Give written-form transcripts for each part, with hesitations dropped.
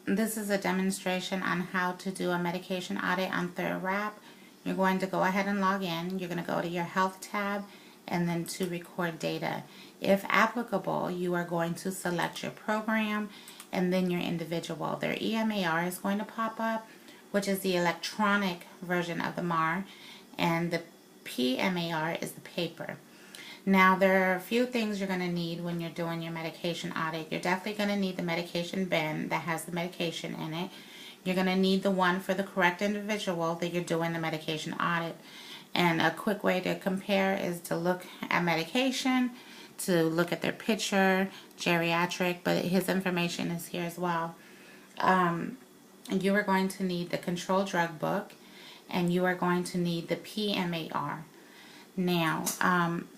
this is a demonstration on how to do a medication audit on ThirWrap. You're going to go ahead and log in. You're going to go to your Health tab and then to Record Data. If applicable, you are going to select your program and then your individual. Their EMAR is going to pop up, which is the electronic version of the MAR, and the PMAR is the paper. Now, there are a few things you're going to need when you're doing your medication audit. You're definitely going to need the medication bin that has the medication in it. You're going to need the one for the correct individual that you're doing the medication audit. And a quick way to compare is to look at medication, to look at their picture, geriatric, but his information is here as well. You are going to need the controlled drug book, and you are going to need the PMAR. Now,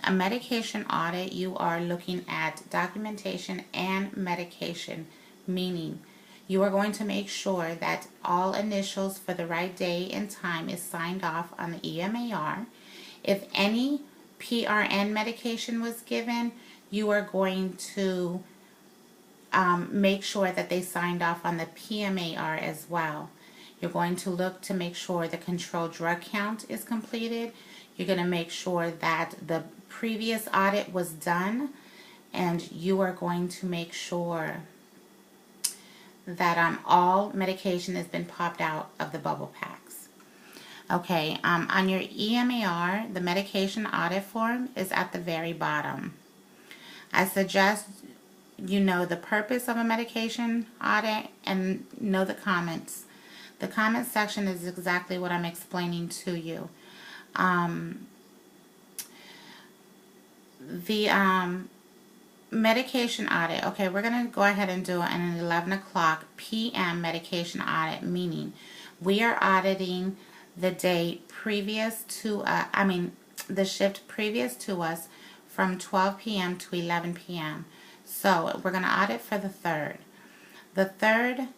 a medication audit, you are looking at documentation and medication, meaning you are going to make sure that all initials for the right day and time is signed off on the EMAR. If any PRN medication was given, you are going to make sure that they signed off on the PMAR as well. You're going to look to make sure the controlled drug count is completed. You're going to make sure that the previous audit was done, and you are going to make sure that all medication has been popped out of the bubble packs. Okay, on your EMAR, the medication audit form is at the very bottom. I suggest you know the purpose of a medication audit and know the comments. The comment section is exactly what I'm explaining to you. The medication audit, okay, we're going to go ahead and do an 11 o'clock p.m. medication audit, meaning we are auditing the day previous to, the shift previous to us from 12 p.m. to 11 p.m. So we're going to audit for the 3rd. The 3rd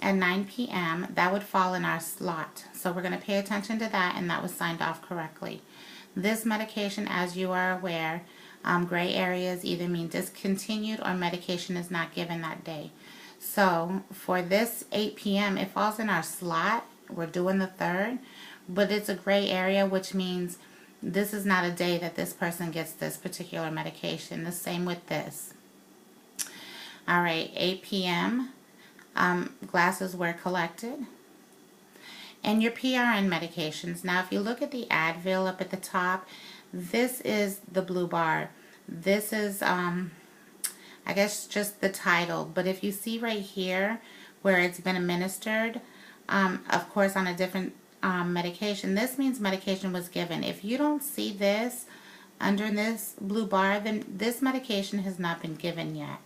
at 9 p.m., that would fall in our slot. So we're going to pay attention to that, and that was signed off correctly. This medication, as you are aware, gray areas either mean discontinued or medication is not given that day. So for this 8 p.m., it falls in our slot. We're doing the 3rd, but it's a gray area, which means this is not a day that this person gets this particular medication. The same with this. All right, 8 p.m., glasses were collected. And your PRN medications. Now, if you look at the Advil up at the top, this is the blue bar. This is, I guess, just the title. But if you see right here where it's been administered, of course, on a different medication, this means medication was given. If you don't see this under this blue bar, then this medication has not been given yet.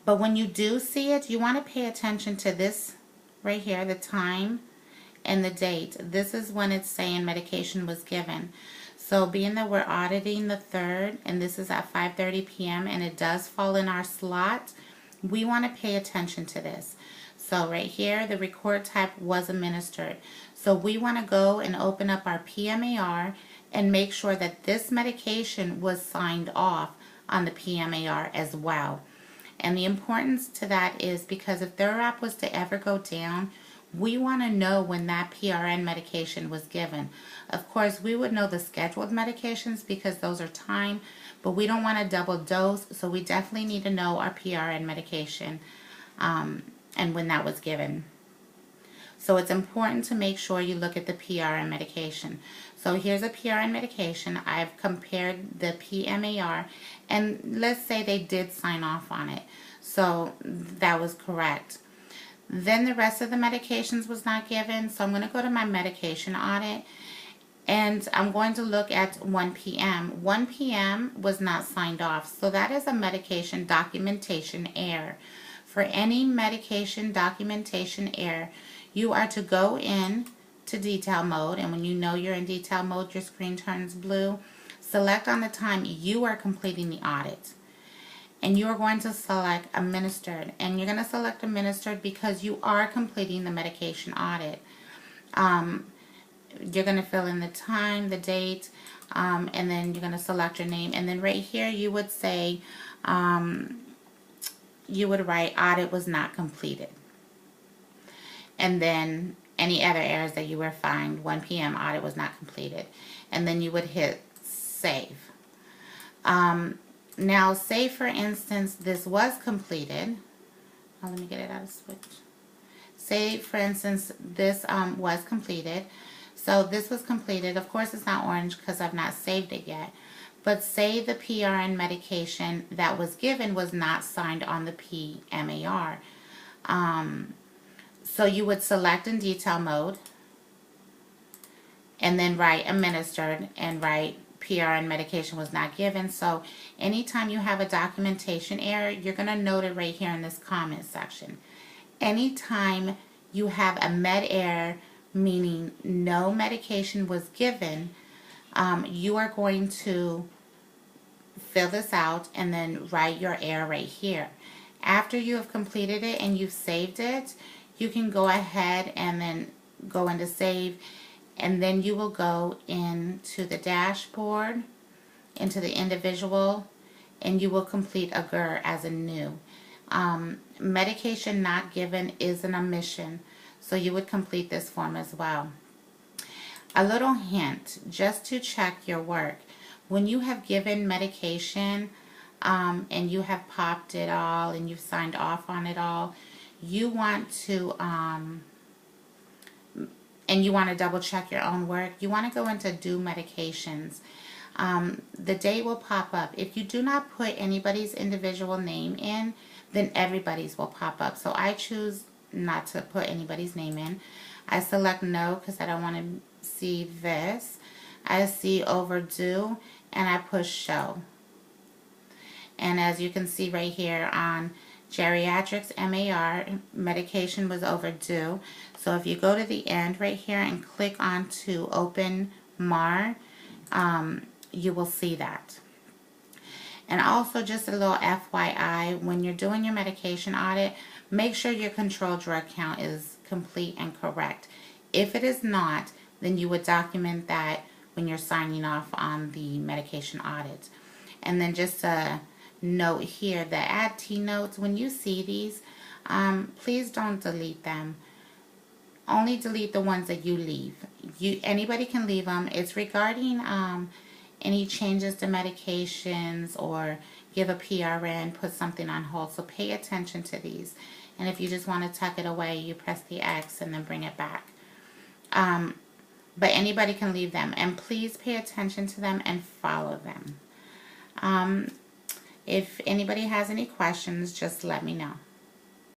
But when you do see it, you want to pay attention to this right here, the time and the date. This is when it's saying medication was given. So being that we're auditing the 3rd, and this is at 5:30 p.m. and it does fall in our slot, we want to pay attention to this. So right here, the record type was administered. So we want to go and open up our PMAR and make sure that this medication was signed off on the PMAR as well. And the importance to that is because if ThirWrap was to ever go down, we want to know when that PRN medication was given. Of course, we would know the scheduled medications because those are timed, but we don't want to double dose, so we definitely need to know our PRN medication and when that was given. So it's important to make sure you look at the PRN medication. So here's a PRN medication. I've compared the PMAR, and let's say they did sign off on it. So that was correct. Then the rest of the medications was not given. So I'm going to go to my medication audit, and I'm going to look at 1 p.m. 1 p.m. was not signed off. So that is a medication documentation error. For any medication documentation error, you are to go in to detail mode, and when you know you're in detail mode, your screen turns blue. Select on the time you are completing the audit, and you are going to select administered, and you're going to select administered because you are completing the medication audit. You're going to fill in the time, the date, and then you're going to select your name, and then right here you would say you would write audit was not completed. And then any other errors that you were fined, 1 p.m. audit was not completed. And then you would hit save. Now, say for instance this was completed. Oh, let me get it out of switch. Say for instance this was completed. So this was completed. Of course it's not orange because I've not saved it yet. But say the PRN medication that was given was not signed on the PMAR. So you would select in detail mode and then write administered and write PRN medication was not given. So anytime you have a documentation error, you're going to note it right here in this comment section. Anytime you have a med error, meaning no medication was given, you are going to fill this out and then write your error right here. After you have completed it and you've saved it, you can go ahead and then go into save, and then you will go into the dashboard, into the individual, and you will complete a GER as a new. Medication not given is an omission, so you would complete this form as well. A little hint, just to check your work. When you have given medication and you have popped it all and you've signed off on it all, you want to, and you want to double check your own work, you want to go into do medications. The date will pop up. If you do not put anybody's individual name in, then everybody's will pop up. So I choose not to put anybody's name in. I select no because I don't want to see this. I see overdue and I push show. And as you can see right here on geriatrics MAR, medication was overdue. So if you go to the end right here and click on to open MAR, you will see that. And also just a little FYI, when you're doing your medication audit, make sure your control drug count is complete and correct. If it is not, then you would document that when you're signing off on the medication audit. And then just a note here, the add T notes, when you see these, please don't delete them. Only delete the ones that you leave. Anybody can leave them. It's regarding any changes to medications or give a PRN, put something on hold. So pay attention to these. And if you just want to tuck it away, you press the X and then bring it back. But anybody can leave them. And please pay attention to them and follow them. If anybody has any questions, just let me know.